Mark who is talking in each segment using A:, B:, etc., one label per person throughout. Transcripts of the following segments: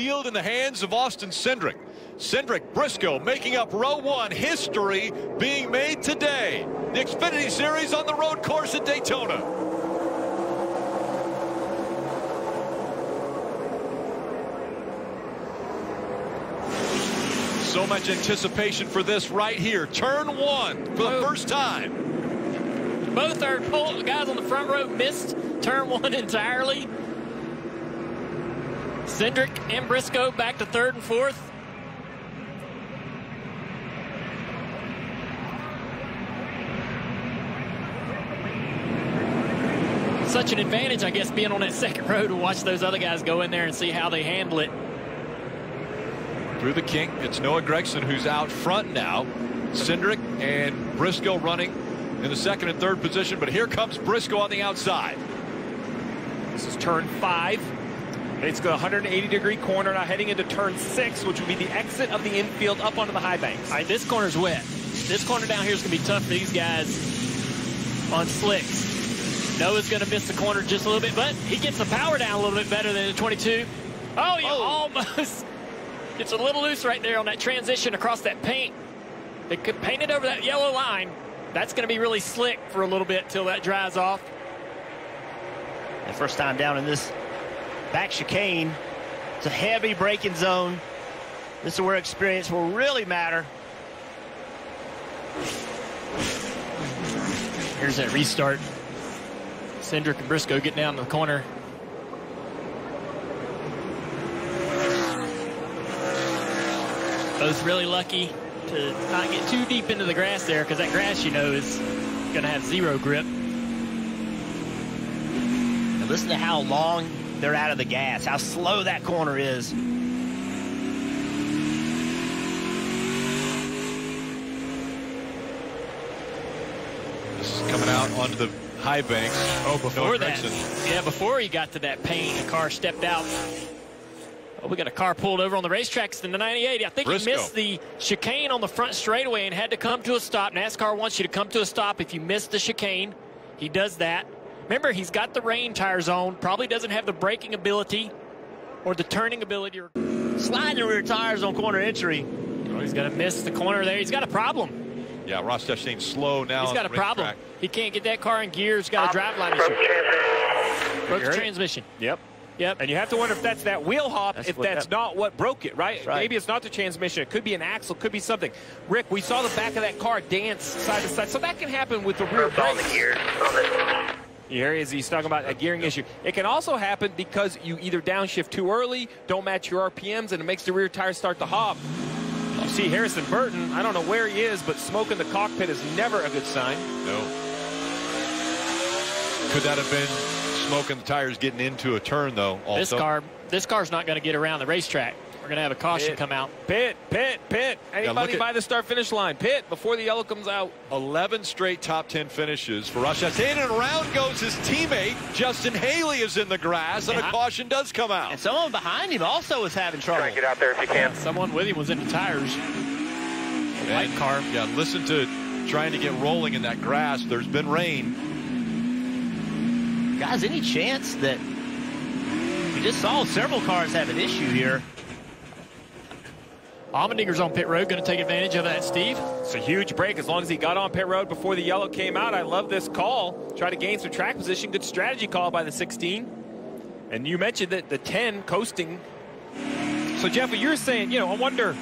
A: field in the hands of Austin Cindric. Cindric, Briscoe making up row one. History being made today. The Xfinity Series on the road course at Daytona. So much anticipation for this right here. Turn one for the first time.
B: Both our guys on the front row missed turn one entirely. Cindric and Briscoe back to third and fourth. Such an advantage, I guess, being on that second row to watch those other guys go in there and see how they handle it.
A: Through the kink, it's Noah Gragson who's out front now. Cindric and Briscoe running in the second and third position, but here comes Briscoe on the outside.
C: This is turn 5. It's got a 180-degree corner now heading into turn 6, which would be the exit of the infield up onto the high banks.
B: All right, this corner's wet. This corner down here is going to be tough for these guys on slicks. Noah's going to miss the corner just a little bit, but he gets the power down a little bit better than the 22. Oh, he almost gets a little loose right there on that transition across that paint. They could paint it over that yellow line. That's going to be really slick for a little bit till that dries off.
D: The first time down in this back chicane. It's a heavy braking zone. This is where experience will really matter.
B: Here's that restart. Cindric and Briscoe get down to the corner. Both really lucky to not get too deep into the grass there, because that grass, you know, is going to have zero grip.
D: And listen to how long they're out of the gas, how slow that corner is.
A: This is coming out onto the high banks.
B: Oh, before that. Yeah, before he got to that paint, the car stepped out. Oh, we got a car pulled over on the racetracks in the 98. I think
A: Briscoe.
B: he missed the chicane on the front straightaway and had to come to a stop. NASCAR wants you to come to a stop if you miss the chicane. He does that. Remember, he's got the rain tires on, probably doesn't have the braking ability or the turning ability.
D: Sliding the rear tires on corner entry.
B: Oh, he's going to miss the corner there. He's got a problem.
A: Yeah, Ross Chastain slow now.
B: He's got a problem.
A: Track.
B: He can't get that car in gear. He's got a drive line issue. Broke the transmission.
C: Yep.
B: Yep.
C: And you have to wonder if that's that wheel hop, if that's not what broke it, right?
D: Right?
C: Maybe it's not the transmission. It could be an axle, could be something. Rick, we saw the back of that car dance side to side. So that can happen with the rear brakes. Here he is. He's talking about a gearing issue. It can also happen because you either downshift too early, don't match your RPMs, and it makes the rear tires start to hop. You see Harrison Burton, I don't know where he is, but smoke in the cockpit is never a good sign.
A: No. Could that have been smoke in the tires getting into a turn, though, also?
B: This car's not going to get around the racetrack. We're going to have a caution come out.
C: Pit. Anybody by the start-finish line. Pit before the yellow comes out.
A: 11 straight top 10 finishes for Ross Chastain, and around goes his teammate. Justin Haley is in the grass, and a caution does come out.
D: And someone behind him also was having trouble.
E: Try and get out there if you can.
B: Someone with him was in the tires. White car.
A: Yeah, listen to trying to get rolling in that grass. There's been rain.
D: Guys, any chance that we just saw several cars have an issue here?
B: Allmendinger's on pit road, going to take advantage of that, Steve.
C: It's a huge break as long as he got on pit road before the yellow came out. I love this call. Try to gain some track position. Good strategy call by the 16. And you mentioned that the 10 coasting. So, Jeff, what you're saying, I wonder,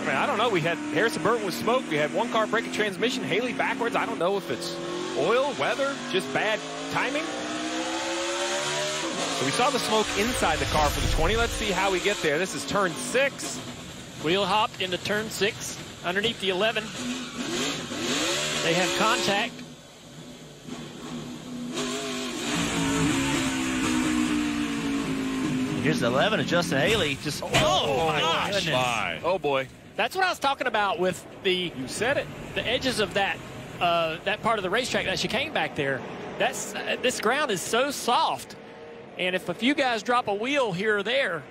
C: I don't know. We had Harrison Burton with smoke. We had one car breaking transmission. Haley backwards. I don't know if it's oil, weather, just bad timing. So we saw the smoke inside the car for the 20. Let's see how we get there. This is turn 6.
B: Wheel hopped into turn 6 underneath the 11. They have contact.
D: Here's the 11 of Justin Haley. Just
B: oh my gosh.
A: My.
C: Oh boy.
B: That's what I was talking about with the
C: You said it.
B: The edges of that part of the racetrack, that chicane back there. This ground is so soft, and if a few guys drop a wheel here or there,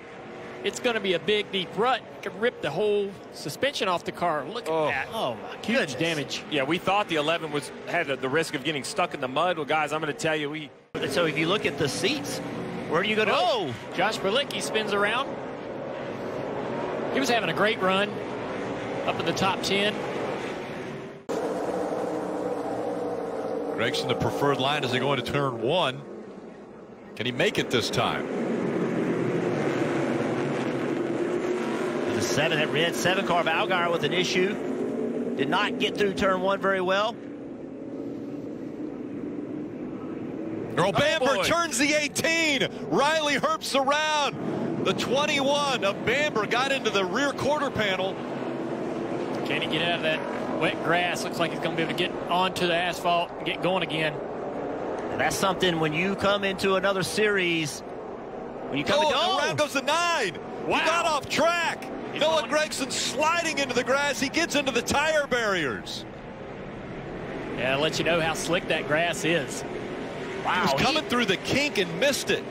B: it's going to be a big, deep rut. It could rip the whole suspension off the car. Look at that.
D: Oh, my
B: Huge damage.
C: Yeah, we thought the 11 had the risk of getting stuck in the mud. Well, guys, I'm going to tell you,
D: So if you look at the seats, where do you go to?
B: Oh, Josh Berlicki spins around. He was having a great run up in the top 10.
A: Gregson, the preferred line as they go into turn 1. Can he make it this time?
D: The 7 at red 7 car of Allgaier with an issue. Did not get through turn 1 very well.
A: Earl Bamber turns the 18. Riley Herbst around. The 21 of Bamber got into the rear quarter panel.
B: Can he get out of that wet grass? Looks like he's going to be able to get onto the asphalt and get going again.
D: And that's something when you come into another series. When you come
A: around goes the 9.
B: Wow.
A: He got off track. Noah Gregson sliding into the grass. He gets into the tire barriers.
B: Yeah, I'll let you know how slick that grass is. Wow,
A: he was coming through the kink and missed it.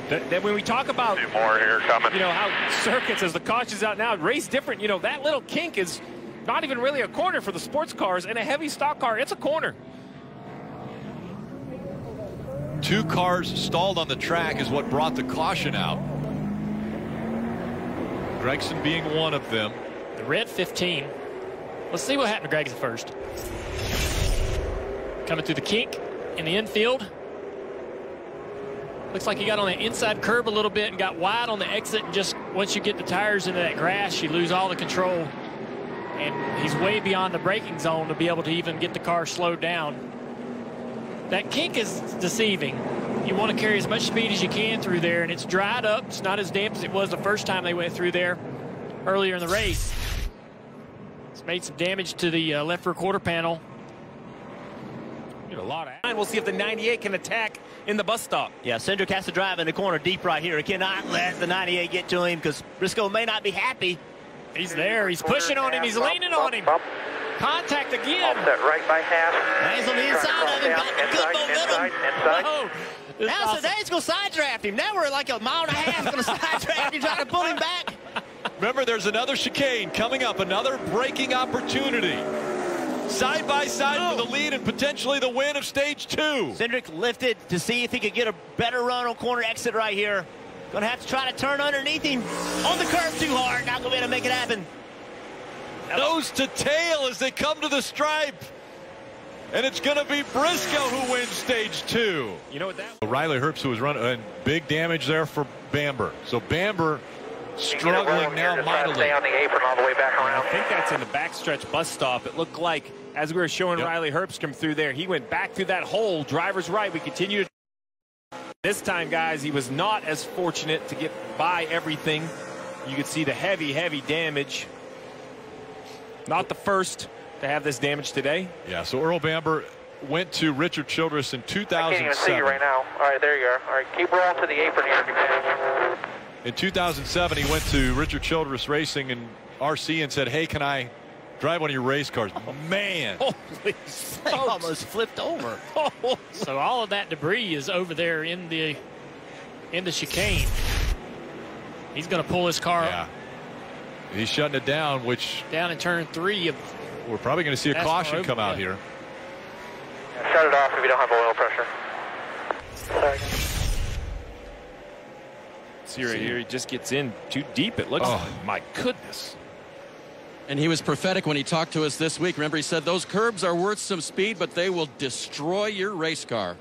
C: Then when we talk about
E: more here coming,
C: how circuits, as the caution's out now, race different. That little kink is not even really a corner for the sports cars, and a heavy stock car, it's a corner.
A: 2 cars stalled on the track is what brought the caution out. Gregson being one of them.
B: The red 15. Let's see what happened to Gregson first. Coming through the kink in the infield. Looks like he got on the inside curb a little bit and got wide on the exit. And just once you get the tires into that grass, you lose all the control. And he's way beyond the braking zone to be able to even get the car slowed down. That kink is deceiving. You want to carry as much speed as you can through there, and it's dried up. It's not as damp as it was the first time they went through there earlier in the race. It's made some damage to the left rear quarter panel.
C: A lot of. And we'll see if the 98 can attack in the bus stop.
D: Yeah, Cindric has to drive in the corner deep right here. He cannot let the 98 get to him because Briscoe may not be happy.
B: He's there. He's pushing on him. He's leaning on him. Contact again.
E: Offset right by half.
D: He's on the inside of him. Got the good momentum.
E: Inside.
B: Oh,
D: Now today's going to side draft him. Now we're like a mile and a half going to side draft him, trying to pull him back.
A: Remember, there's another chicane coming up, another braking opportunity. Side by side for the lead and potentially the win of stage 2.
D: Cindric lifted to see if he could get a better run on corner exit right here. Going to have to try to turn underneath him on the curve too hard. Not going to be able to make it happen.
A: Nose to tail as they come to the stripe. And it's going to be Briscoe who wins stage 2.
C: You know what that?
A: Riley Herbst was running, and big damage there for Bamber. So Bamber struggling now mightily.
E: Stay on the apron all the way back around.
C: I think that's in the backstretch bus stop. It looked like, as we were showing Riley Herbst come through there, he went back through that hole. Driver's right. We continue to. This time, guys, he was not as fortunate to get by everything. You could see the heavy, heavy damage. Not the first to have this damage today.
A: Yeah, so Earl Bamber went to Richard Childress in 2007.
E: I can't even see you right now. All right, there you are. All right, keep rolling to the apron here if you can.
A: In 2007, he went to Richard Childress Racing and RC and said, hey, can I drive one of your race cars? Man.
C: Holy
D: They almost flipped over.
B: So all of that debris is over there in the chicane. He's going to pull his car up.
A: He's shutting it down, which
B: down in turn 3 of.
A: We're probably going to see a caution come out here.
E: Yeah, shut it off if you don't have oil pressure. Sorry.
C: See right here, he just gets in too deep. It looks. Oh my goodness.
F: And he was prophetic when he talked to us this week. Remember, he said those curbs are worth some speed, but they will destroy your race car.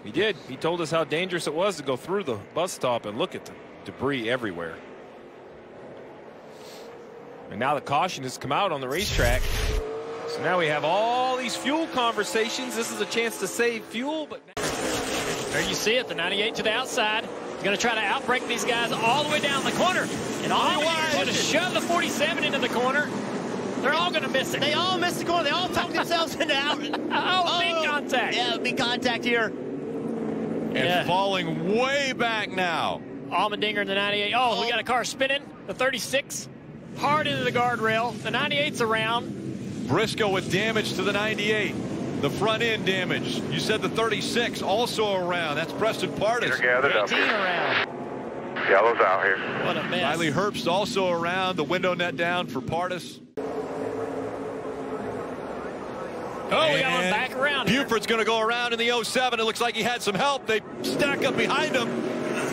C: He did. He told us how dangerous it was to go through the bus stop and look at the debris everywhere. And now the caution has come out on the racetrack. So now we have all these fuel conversations. This is a chance to save fuel, but
B: There you see it, the 98 to the outside. He's going to try to outbrake these guys all the way down the corner. And all he's going to shove the 47 into the corner. They're all going to miss it.
D: They all missed the corner. They all talked themselves into out.
B: Big contact.
D: Yeah, big contact here.
A: And falling way back now.
B: Allmendinger in the 98. Oh, we got a car spinning. The 36 hard into the guardrail. The 98's around.
A: Briscoe with damage to the 98. The front end damage. You said the 36 also around. That's Preston Pardis.
E: Gathered up
B: 18
E: here.
B: around.
E: Yellow's out here.
B: What a mess.
A: Riley Herbst also around. The window net down for Pardis.
B: Oh, we got one back around.
A: Buford's going to go around in the 07. It looks like he had some help. They stack up behind him.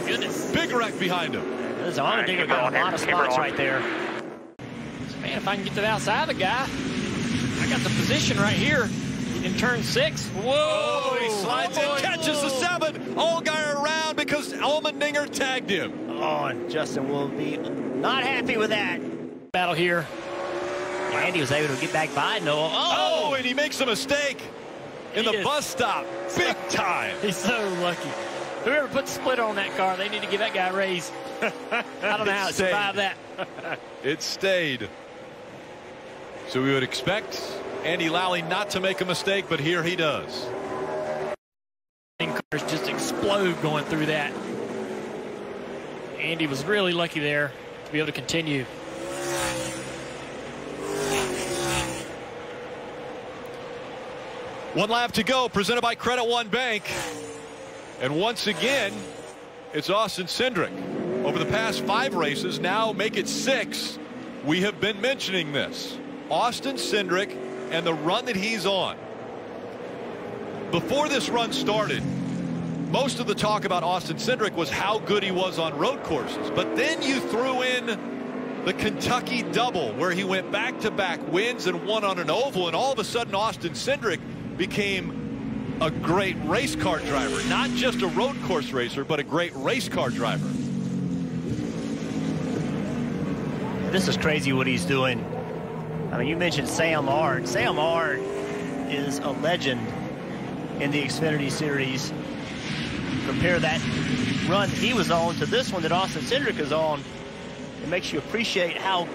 B: Goodness.
A: Big wreck behind him.
D: There's Allmendinger got a lot of spots right there.
B: Man, if I can get to the outside of the guy, I got the position right here in turn 6.
A: Whoa, he slides in, catches the 7. Allgaier around because Allmendinger tagged him.
D: Oh, and Justin will be not happy with that.
B: Battle here.
D: Andy was able to get back by Noah.
A: Oh, and he makes a mistake in the bus stop. Big time.
B: He's so lucky. Whoever put the splitter on that car, they need to give that guy a raise. I don't know how it survived that.
A: It stayed. So we would expect Andy Lally not to make a mistake, but here he does.
B: Cars just explode going through that. Andy was really lucky there to be able to continue.
A: One lap to go, presented by Credit One Bank. And once again, it's Austin Cindric. Over the past 5 races, now make it 6, we have been mentioning this. Austin Cindric and the run that he's on. Before this run started, most of the talk about Austin Cindric was how good he was on road courses. But then you threw in the Kentucky double, where he went back-to-back wins and won on an oval, and all of a sudden Austin Cindric became a great race car driver. Not just a road course racer, but a great race car driver.
D: This is crazy what he's doing. I mean, you mentioned Sam Ard. Sam Ard is a legend in the Xfinity Series. Compare that run he was on to this one that Austin Cindric is on. It makes you appreciate how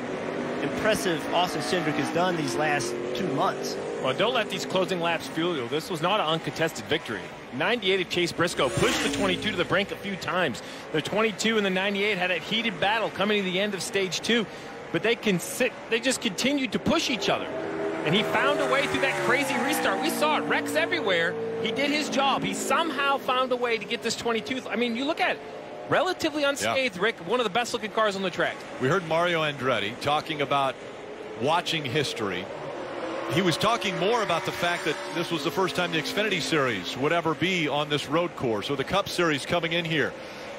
D: impressive Austin Cindric has done these last 2 months.
C: Well, don't let these closing laps fool you. This was not an uncontested victory. 98 of Chase Briscoe pushed the 22 to the brink a few times. The 22 and the 98 had a heated battle coming to the end of stage 2, but they just continued to push each other. And he found a way through that crazy restart. We saw it, wrecks everywhere. He did his job. He somehow found a way to get this 22. I mean, you look at it, relatively unscathed, Rick, one of the best looking cars on the track.
A: We heard Mario Andretti talking about watching history. He was talking more about the fact that this was the first time the Xfinity Series would ever be on this road course, or the Cup Series coming in here.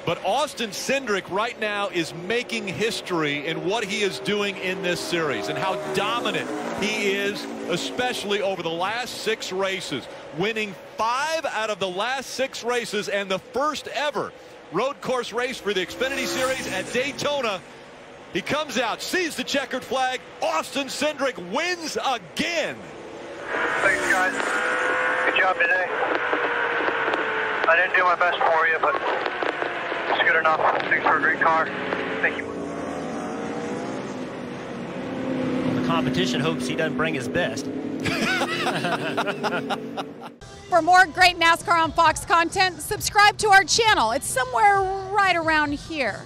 A: But Austin Cindric right now is making history in what he is doing in this series and how dominant he is, especially over the last 6 races, winning 5 out of the last 6 races, and the first ever road course race for the Xfinity Series at Daytona. He comes out, sees the checkered flag. Austin Cindric wins again.
E: Thanks, guys. Good job today. I didn't do my best for you, but it's good enough. Thanks for a great car. Thank you.
D: The competition hopes he doesn't bring his best.
G: For more great NASCAR on Fox content, subscribe to our channel. It's somewhere right around here.